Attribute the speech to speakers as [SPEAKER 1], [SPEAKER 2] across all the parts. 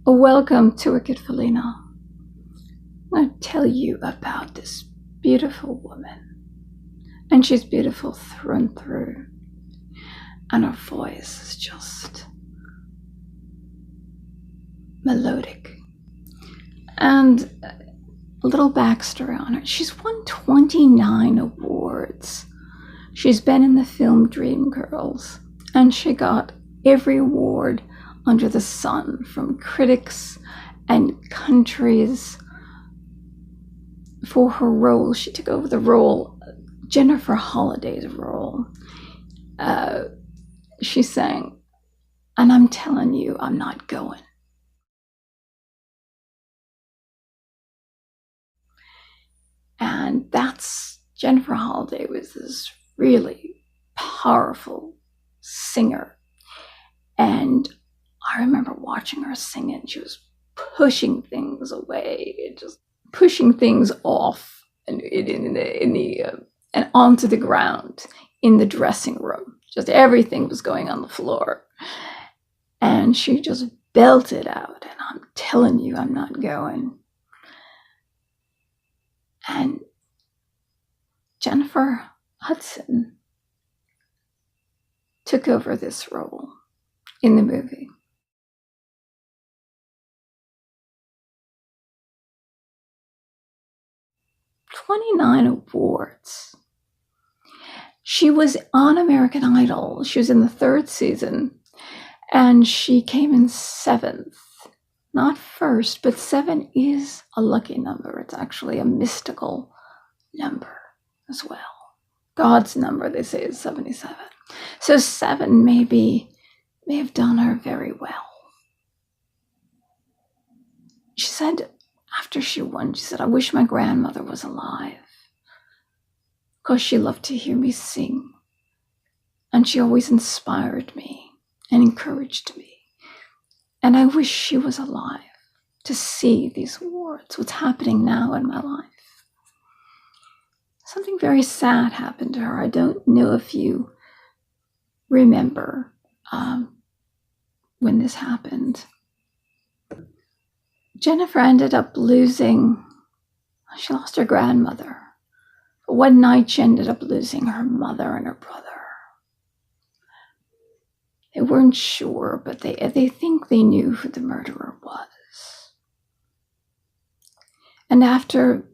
[SPEAKER 1] Welcome to Wicked Felina. I'll tell you about this beautiful woman. And she's beautiful through and through. And her voice is just melodic. And a little backstory on her. She's won 29 awards. She's been in the film Dreamgirls. And she got every award under the sun from critics and countries for her role. She took over the role, Jennifer Holliday's role. She sang, "And I'm telling you, I'm not going." And that's, Jennifer Holliday was this really powerful singer. And I remember watching her sing it. She was pushing things away, just pushing things off and and onto the ground in the dressing room. Just everything was going on the floor. And she just belted out, "And I'm telling you, I'm not going." And Jennifer Hudson took over this role in the movie. "29 awards. She was on American Idol. She was in the 3rd season, and she came in 7th. Not first, but 7 is a lucky number. It's actually a mystical number as well. God's number, they say, is 77. So 7 may have done her very well. She said, after she won, she said, "I wish my grandmother was alive, because she loved to hear me sing. And she always inspired me and encouraged me. And I wish she was alive to see these awards, what's happening now in my life." Something very sad happened to her. I don't know if you remember when this happened. Jennifer ended up she lost her grandmother. One night she ended up losing her mother and her brother. They weren't sure, but they think they knew who the murderer was. And after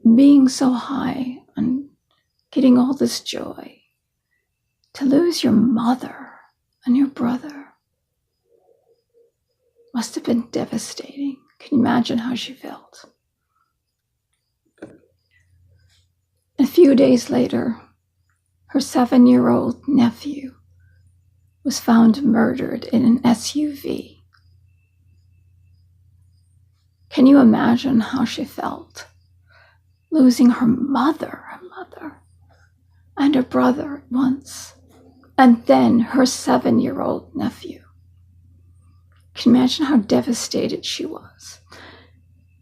[SPEAKER 1] being so high and getting all this joy, to lose your mother and your brother must have been devastating. Can you imagine how she felt? A few days later, her 7-year-old nephew was found murdered in an SUV. Can you imagine how she felt? Losing her mother and her brother at once, and then her 7-year-old nephew. Can you imagine how devastated she was?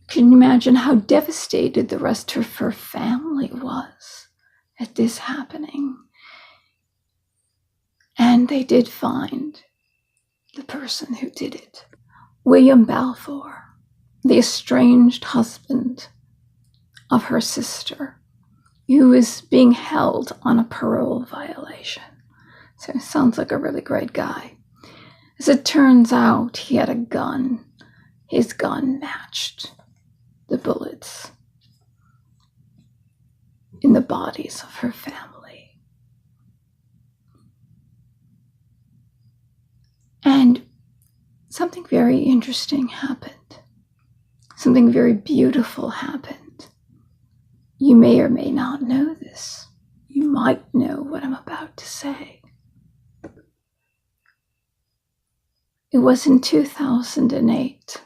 [SPEAKER 1] Can you imagine how devastated the rest of her family was at this happening? And they did find the person who did it. William Balfour, the estranged husband of her sister, who was being held on a parole violation. So it sounds like a really great guy. As it turns out, he had a gun. His gun matched the bullets in the bodies of her family. And something very interesting happened. Something very beautiful happened. You may or may not know this. You might know what I'm about to say. It was in 2008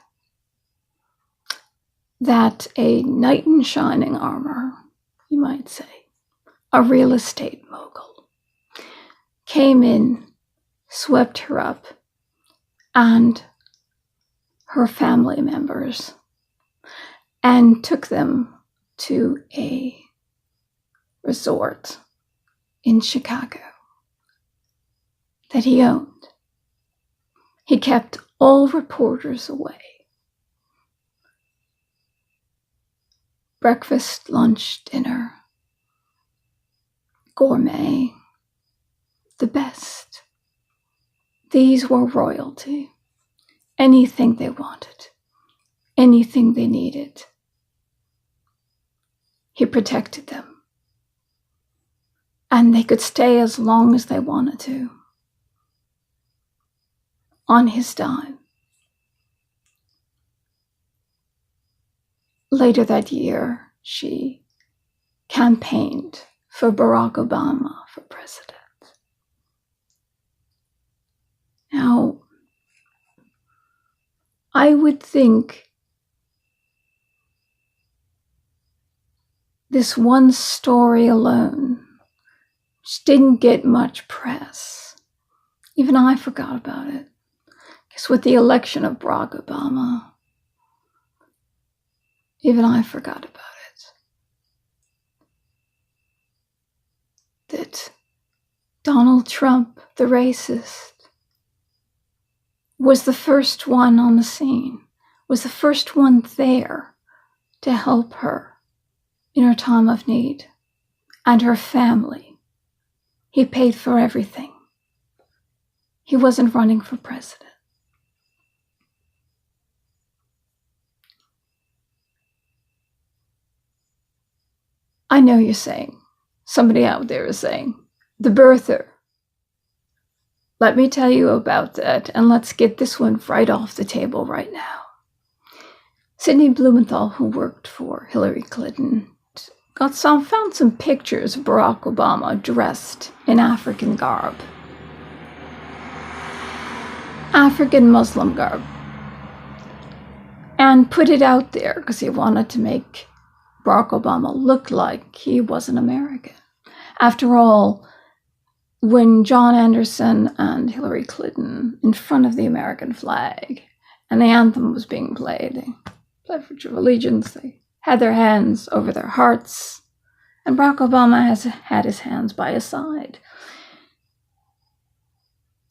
[SPEAKER 1] that a knight in shining armor, you might say, a real estate mogul, came in, swept her up, and her family members, and took them to a resort in Chicago that he owned. He kept all reporters away. breakfast, lunch, dinner, gourmet, the best. These were royalty. Anything they wanted, anything they needed. He protected them. And they could stay as long as they wanted to. On his dime. Later that year, she campaigned for Barack Obama for president. Now, I would think this one story alone just didn't get much press. Even I forgot about it. Because with the election of Barack Obama, even I forgot about it. That Donald Trump, the racist, was the first one on the scene, was the first one there to help her in her time of need, and her family. He paid for everything. He wasn't running for president. I know you're saying, somebody out there is saying, the birther. Let me tell you about that, and let's get this one right off the table right now. Sidney Blumenthal, who worked for Hillary Clinton, found some pictures of Barack Obama dressed in African garb. African Muslim garb. And put it out there because he wanted to make Barack Obama look like he wasn't American. After all, when John Anderson and Hillary Clinton, in front of the American flag, and the anthem was being played, the Pledge of Allegiance, they had their hands over their hearts, and Barack Obama has had his hands by his side.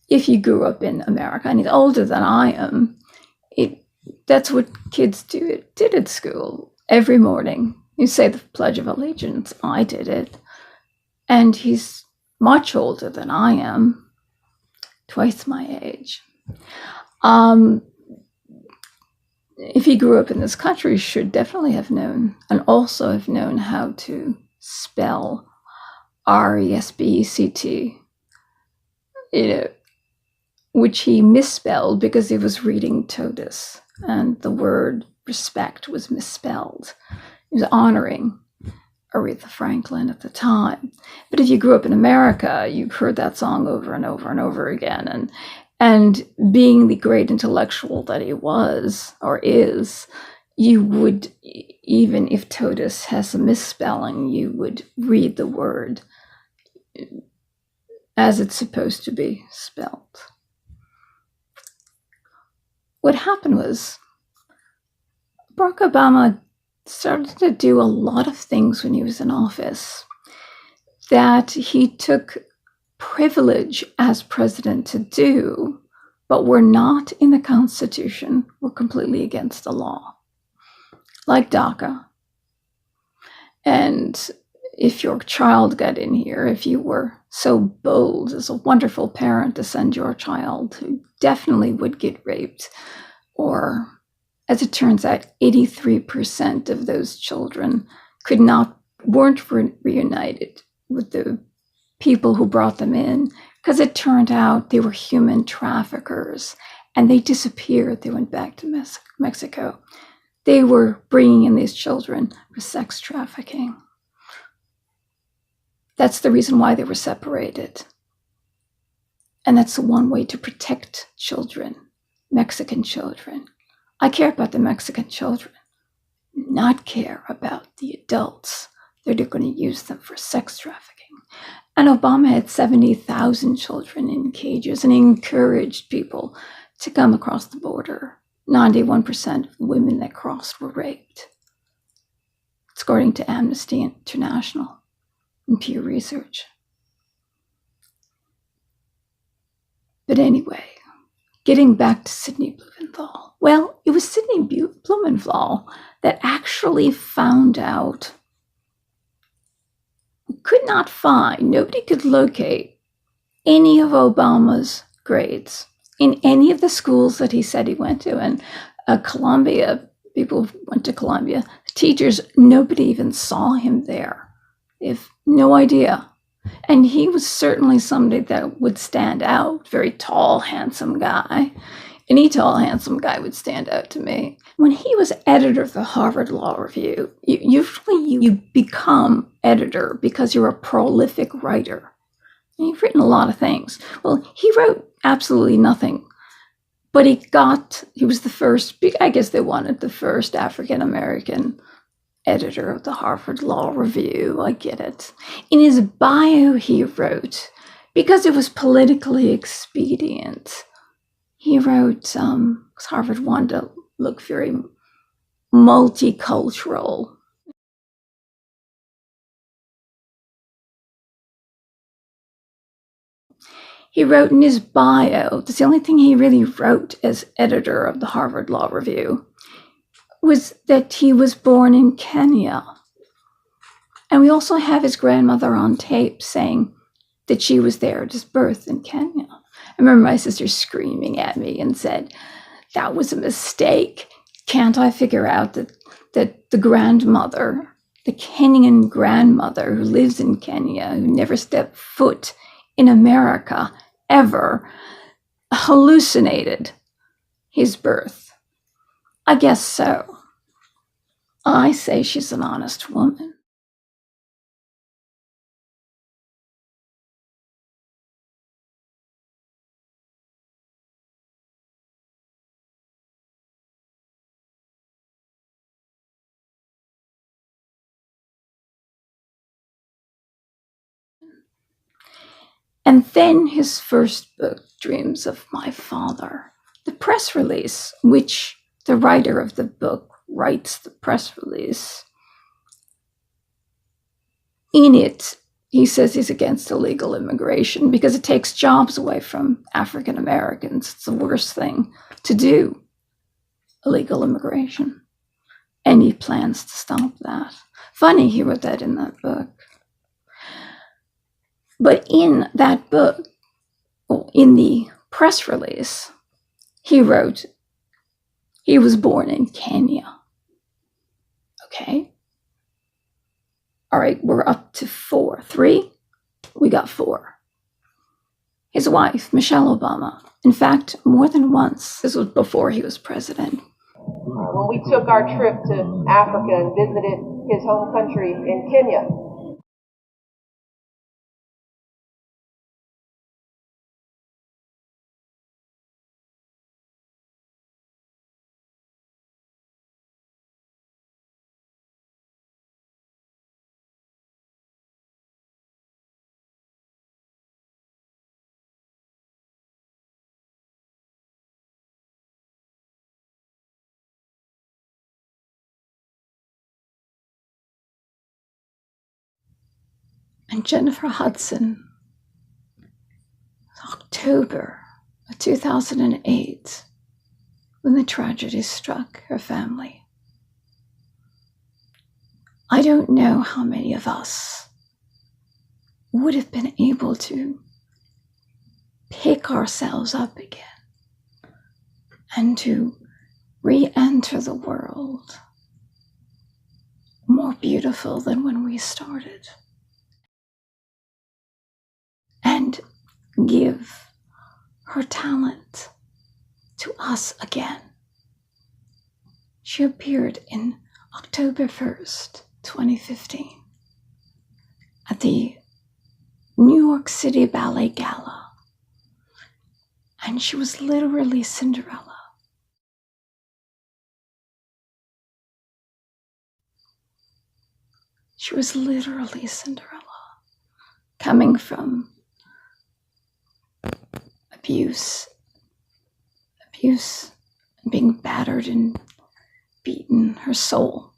[SPEAKER 1] If you grew up in America, and he's older than I am, that's what kids did at school. Every morning, you say the Pledge of Allegiance. I did it. And he's much older than I am, twice my age. If he grew up in this country, he should definitely have known, and also have known how to spell RESPECT, which he misspelled because he was reading TOTUS, and the word respect was misspelled. He was honoring Aretha Franklin at the time. But if you grew up in America, you've heard that song over and over and over again. And being the great intellectual that he was or is, you would, even if TOTUS has a misspelling, you would read the word as it's supposed to be spelled. What happened was Barack Obama started to do a lot of things when he was in office that he took privilege as president to do, but were not in the Constitution, were completely against the law, like DACA. And if your child got in here, if you were so bold as a wonderful parent to send your child who definitely would get raped, or as it turns out, 83% of those children weren't reunited with the people who brought them in, because it turned out they were human traffickers, and they disappeared. They went back to Mexico. They were bringing in these children for sex trafficking. That's the reason why they were separated. And that's the one way to protect children, Mexican children. I care about the Mexican children, not care about the adults that are going to use them for sex trafficking. And Obama had 70,000 children in cages and encouraged people to come across the border. 91% of the women that crossed were raped. It's according to Amnesty International and Pew Research. But anyway, getting back to Sidney Blumenthal. Well, it was Sidney Blumenthal that actually found out, could not find, nobody could locate any of Obama's grades in any of the schools that he said he went to. And Columbia, people went to Columbia, teachers, nobody even saw him there. They have no idea. And he was certainly somebody that would stand out, very tall, handsome guy. Any tall, handsome guy would stand out to me. When he was editor of the Harvard Law Review, usually you become editor because you're a prolific writer. And you've written a lot of things. Well, he wrote absolutely nothing. But he was the first, I guess they wanted the first African-American editor of the Harvard Law Review. I get it. In his bio, he wrote, because it was politically expedient, he wrote, because Harvard wanted to look very multicultural. He wrote in his bio, that's the only thing he really wrote as editor of the Harvard Law Review, was that he was born in Kenya. And we also have his grandmother on tape saying that she was there at his birth in Kenya. I remember my sister screaming at me and said, that was a mistake. Can't I figure out that the grandmother, the Kenyan grandmother who lives in Kenya, who never stepped foot in America ever, hallucinated his birth? I guess so. I say she's an honest woman. And then his first book, Dreams of My Father. The press release, which the writer of the book writes the press release, in it, he says he's against illegal immigration because it takes jobs away from African Americans. It's the worst thing to do, illegal immigration. And he plans to stop that. Funny, he wrote that in that book. But in that book, in the press release, he wrote, he was born in Kenya. Okay. All right, we're up to 4. 3, we got 4. His wife, Michelle Obama, in fact, more than once. This was before he was president.
[SPEAKER 2] When we took our trip to Africa and visited his home country in Kenya,
[SPEAKER 1] And Jennifer Hudson, October of 2008, when the tragedy struck her family. I don't know how many of us would have been able to pick ourselves up again and to re-enter the world more beautiful than when we started, and give her talent to us again. She appeared in October 1st, 2015, at the New York City Ballet Gala, and she was literally Cinderella. She was literally Cinderella, coming from abuse, being battered and beaten, her soul,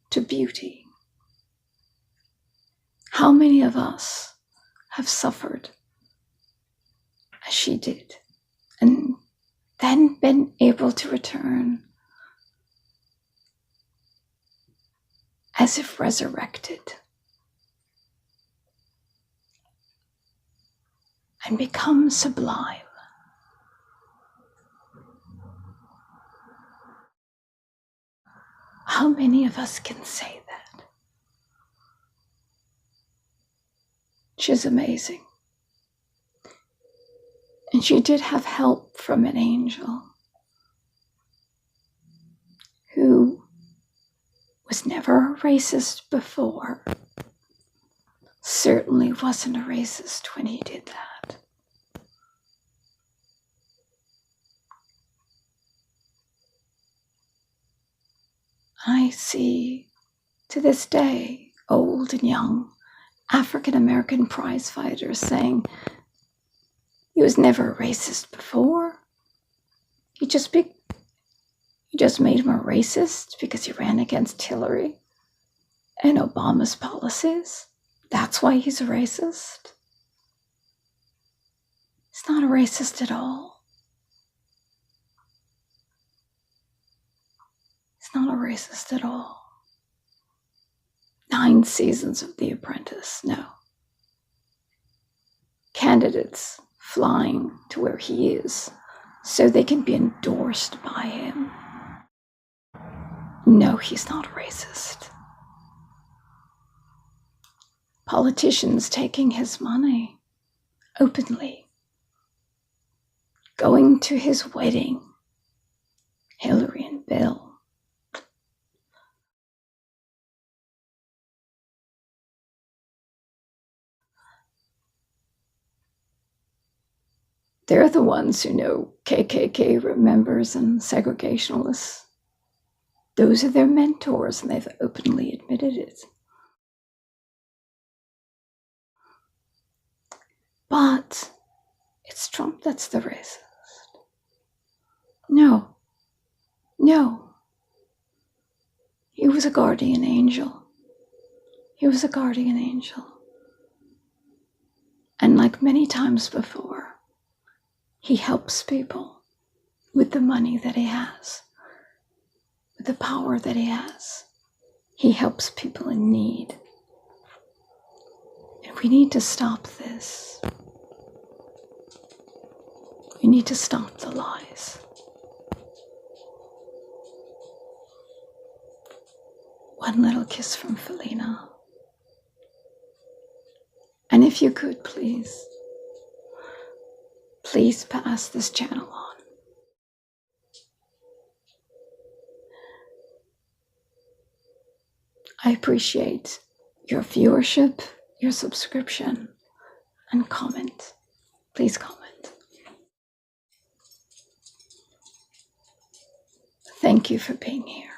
[SPEAKER 1] to beauty. How many of us have suffered as she did, and then been able to return as if resurrected and become sublime. How many of us can say that? She's amazing. And she did have help from an angel who was never a racist before. Certainly wasn't a racist when he did that. I see, to this day, old and young African-American prize fighters saying, he was never a racist before. He just made him a racist because he ran against Hillary and Obama's policies. That's why he's a racist. He's not a racist at all. He's not a racist at all. 9 seasons of The Apprentice, no. Candidates flying to where he is so they can be endorsed by him. No, he's not a racist. Politicians taking his money openly, going to his wedding, Hillary and Bill. They're the ones who know KKK members and segregationalists. Those are their mentors, and they've openly admitted it. But it's Trump that's the racist. No. He was a guardian angel. And like many times before, he helps people with the money that he has, with the power that he has. He helps people in need. And we need to stop this. We need to stop the lies. One little kiss from Felina. And if you could, please pass this channel on. I appreciate your viewership, your subscription, and comment. Please comment. Thank you for being here.